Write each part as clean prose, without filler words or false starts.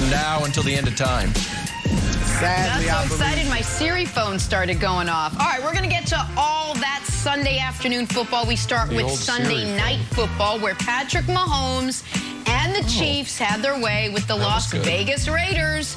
from now until the end of time. Sadly, I'm so excited my Siri phone started going off. All right, we're going to get to all that Sunday afternoon football. We start with Sunday night football, where Patrick Mahomes and the Chiefs had their way with the Las Vegas Raiders.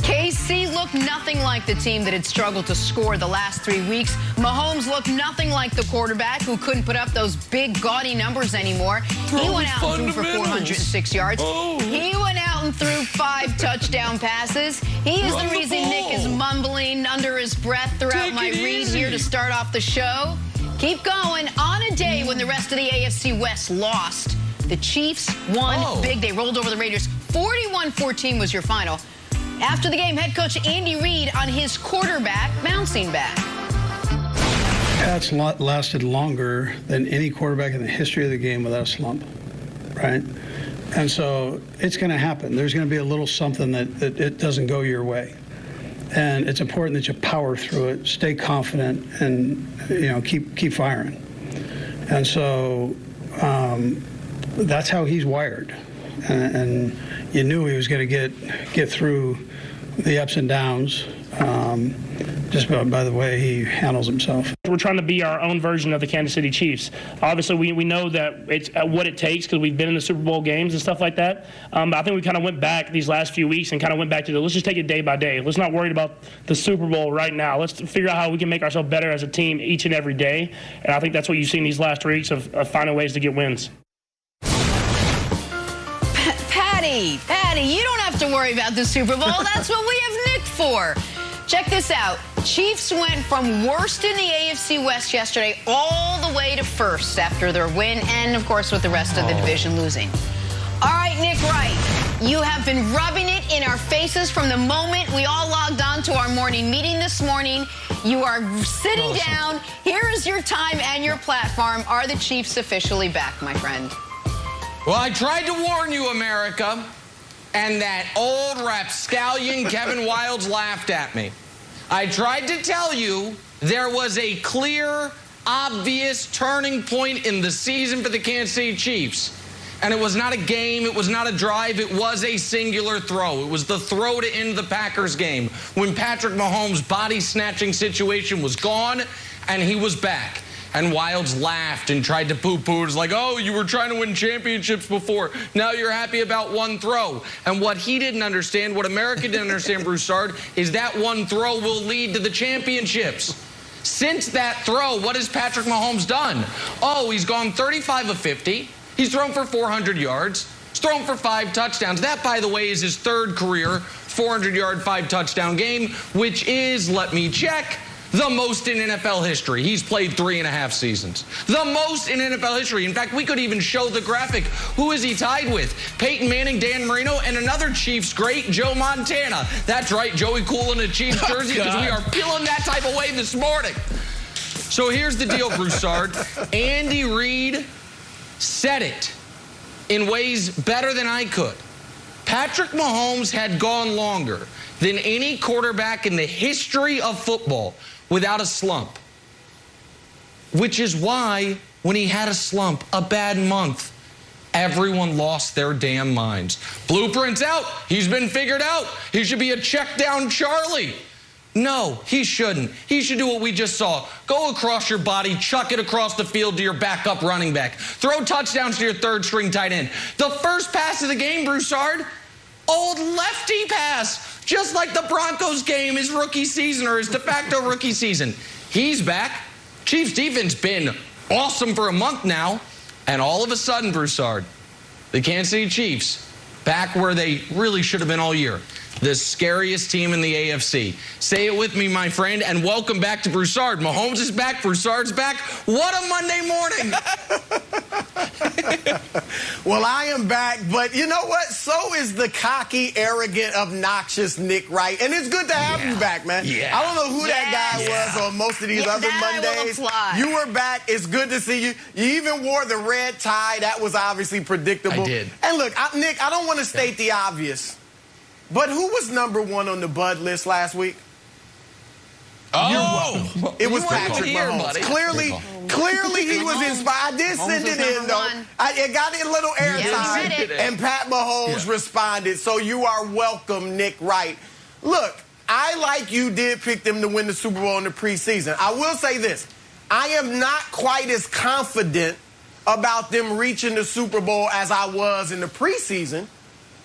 KC looked nothing like the team that had struggled to score the last 3 weeks. Mahomes looked nothing like the quarterback who couldn't put up those big, gaudy numbers anymore. He went out and threw for 406 yards. He went out and threw 5 touchdown passes. He is the reason Nick is mumbling under his breath throughout my read here to start off the show. Keep going. On a day when the rest of the AFC West lost, the Chiefs won big. They rolled over the Raiders. 41-14 was your final. After the game, head coach Andy Reid on his quarterback bouncing back. That's lasted longer than any quarterback in the history of the game without a slump, right? And so it's going to happen. There's going to be a little something that it doesn't go your way. And it's important that you power through it, stay confident, and keep firing. And so that's how he's wired. And you knew he was going to get through the ups and downs just by the way he handles himself. We're trying to be our own version of the Kansas City Chiefs. Obviously, we know that it's what it takes because we've been in the Super Bowl games and stuff like that. But I think we kind of went back these last few weeks and kind of went back to let's just take it day by day. Let's not worry about the Super Bowl right now. Let's figure out how we can make ourselves better as a team each and every day. And I think that's what you've seen these last weeks of finding ways to get wins. Patty, you don't have to worry about the Super Bowl. That's what we have Nick for. Check this out. Chiefs went from worst in the AFC West yesterday all the way to first after their win and, of course, with the rest of the division losing. All right, Nick Wright, you have been rubbing it in our faces from the moment we all logged on to our morning meeting this morning. You are sitting down. Here is your time and your platform. Are the Chiefs officially back, my friend? Well, I tried to warn you, America, and that old rapscallion Kevin Wildes laughed at me. I tried to tell you there was a clear, obvious turning point in the season for the Kansas City Chiefs. And it was not a game, it was not a drive, it was a singular throw. It was the throw to end the Packers game when Patrick Mahomes' body-snatching situation was gone and he was back. And Wildes laughed and tried to poo-poo. It was like, oh, you were trying to win championships before. Now you're happy about one throw. And what he didn't understand, what America didn't understand, Broussard, is that one throw will lead to the championships. Since that throw, what has Patrick Mahomes done? Oh, he's gone 35 of 50. He's thrown for 400 yards. He's thrown for 5 touchdowns. That, by the way, is his 3rd career 400-yard, 5-touchdown game, which is, let me check, the most in NFL history. He's played 3.5 seasons. The most in NFL history. In fact, we could even show the graphic. Who is he tied with? Peyton Manning, Dan Marino, and another Chiefs great, Joe Montana. That's right, Joey Cool in a Chiefs jersey, because we are feeling that type of way this morning. So here's the deal, Broussard. Andy Reid said it in ways better than I could. Patrick Mahomes had gone longer than any quarterback in the history of football without a slump. Which is why, when he had a slump, a bad month, everyone lost their damn minds. Blueprint's out. He's been figured out. He should be a check-down Charlie. No, he shouldn't. He should do what we just saw. Go across your body, chuck it across the field to your backup running back. Throw touchdowns to your 3rd-string tight end. The first pass of the game, Broussard, old lefty pass. Just like the Broncos game, his rookie season, or his de facto rookie season. He's back. Chiefs defense been awesome for a month now. And all of a sudden, Broussard, the Kansas City Chiefs, back where they really should have been all year. The scariest team in the AFC. Say it with me, my friend, and welcome back to Broussard. Mahomes is back, Broussard's back. What a Monday morning. Well, I am back, but you know what? So is the cocky, arrogant, obnoxious Nick Wright. And it's good to have you back, man. Yeah. I don't know who that guy was on most of these other Mondays. You were back. It's good to see you. You even wore the red tie. That was obviously predictable. I did. And look, Nick, I don't want to state the obvious, but who was #1 on the Bud list last week? Oh, it was Patrick Mahomes. buddy. Clearly, he was inspired. I did send it in, though. It got a little airtime, and Pat Mahomes responded. So you are welcome, Nick Wright. Look, I, like you, did pick them to win the Super Bowl in the preseason. I will say this. I am not quite as confident about them reaching the Super Bowl as I was in the preseason.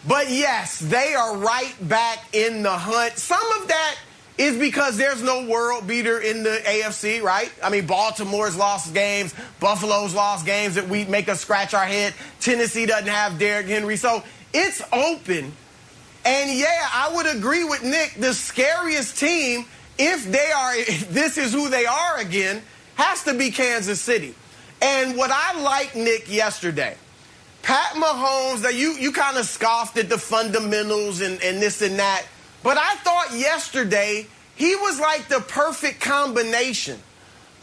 But, yes, they are right back in the hunt. Some of that is because there's no world beater in the AFC, right? I mean, Baltimore's lost games. Buffalo's lost games that we make us scratch our head. Tennessee doesn't have Derrick Henry. So it's open. And, yeah, I would agree with Nick. The scariest team, if this is who they are again, has to be Kansas City. And what I liked, Nick, yesterday, Pat Mahomes, that you kind of scoffed at the fundamentals and this and that. But I thought yesterday he was like the perfect combination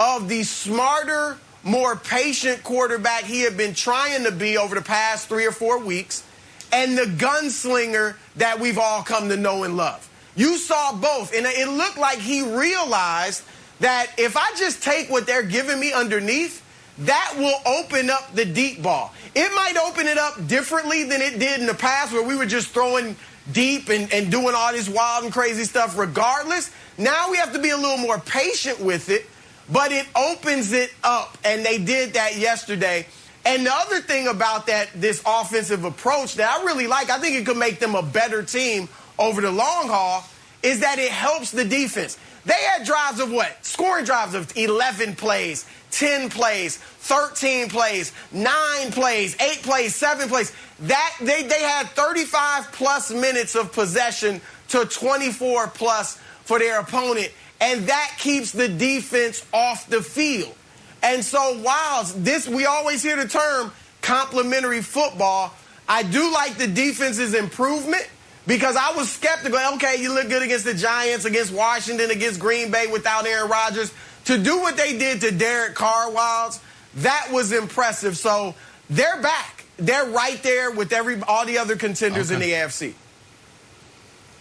of the smarter, more patient quarterback he had been trying to be over the past 3 or 4 weeks, and the gunslinger that we've all come to know and love. You saw both, and it looked like he realized that if I just take what they're giving me underneath, that will open up the deep ball. It might open it up differently than it did in the past, where we were just throwing deep and doing all this wild and crazy stuff regardless. Now we have to be a little more patient with it, but it opens it up, and they did that yesterday. And the other thing about this offensive approach that I really like, I think it could make them a better team over the long haul, is that it helps the defense. They had drives of what? Scoring drives of 11 plays, 10 plays, 13 plays, 9 plays, 8 plays, 7 plays. They had 35-plus minutes of possession to 24-plus for their opponent, and that keeps the defense off the field. And so while we always hear the term complementary football, I do like the defense's improvement, because I was skeptical. Okay, you look good against the Giants, against Washington, against Green Bay without Aaron Rodgers. To do what they did to Derek Carr, Wilds, that was impressive. So they're back. They're right there with all the other contenders in the AFC.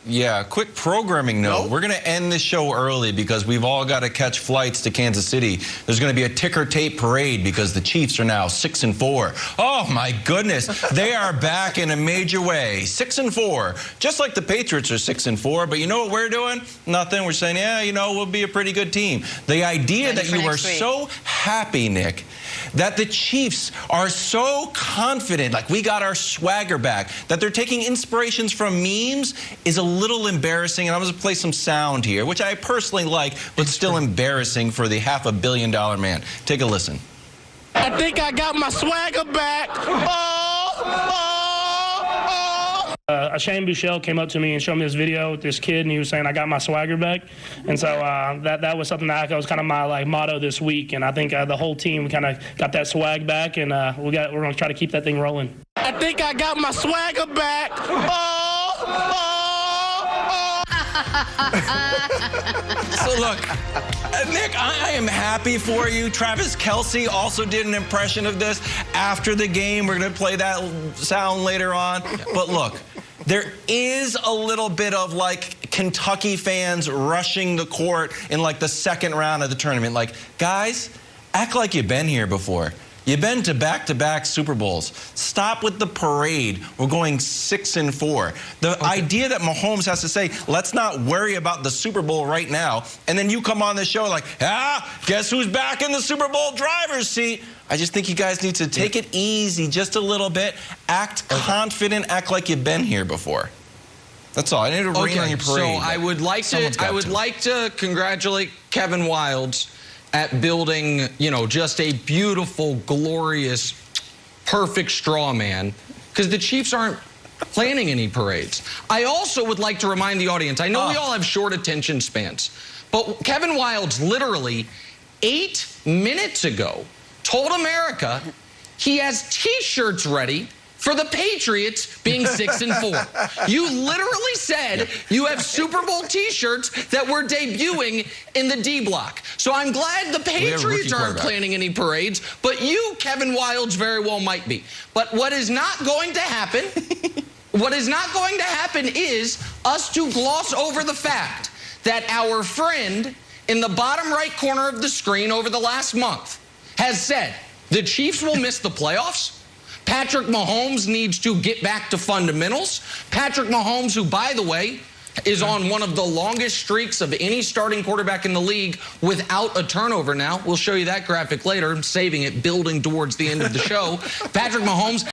Yeah, quick programming note. We're going to end the show early because we've all got to catch flights to Kansas City. There's going to be a ticker tape parade because the Chiefs are now 6-4. Oh, my goodness. They are back in a major way. 6-4. Just like the Patriots are 6-4. But you know what we're doing? Nothing. We're saying, yeah, we'll be a pretty good team. The idea that you are so happy, Nick, that the Chiefs are so confident, like we got our swagger back, that they're taking inspirations from memes is a little embarrassing. And I'm going to play some sound here, which I personally like, but still embarrassing for the $500 million man. Take a listen. I think I got my swagger back. Shane Buechele came up to me and showed me this video with this kid, and he was saying, I got my swagger back. And so that was something that was kind of my motto this week. And I think the whole team kind of got that swag back, and we're going to try to keep that thing rolling. I think I got my swagger back. So look, Nick, I am happy for you. Travis Kelce also did an impression of this after the game. We're going to play that sound later on. But look, there is a little bit of Kentucky fans rushing the court in the second round of the tournament. Guys, act like you've been here before. You've been to back-to-back Super Bowls. Stop with the parade. We're going 6-4. The idea that Mahomes has to say, let's not worry about the Super Bowl right now, and then you come on the show guess who's back in the Super Bowl driver's seat? I just think you guys need to take it easy just a little bit. Act confident. Act like you've been here before. That's all. I need to rain on your parade. So I would like to congratulate Kevin Wildes at building, just a beautiful, glorious, perfect straw man, because the Chiefs aren't planning any parades. I also would like to remind the audience, I know we all have short attention spans, but Kevin Wildes literally 8 minutes ago told America he has T-shirts ready for the Patriots being 6-4. You literally said you have Super Bowl T-shirts that we're debuting in the D block. So I'm glad the Patriots aren't planning any parades, but you, Kevin Wildes, very well might be. But what is not going to happen, is us to gloss over the fact that our friend in the bottom right corner of the screen over the last month has said the Chiefs will miss the playoffs. Patrick Mahomes needs to get back to fundamentals. Patrick Mahomes, who, by the way, is on one of the longest streaks of any starting quarterback in the league without a turnover now. We'll show you that graphic later. I'm saving it, building towards the end of the show. Patrick Mahomes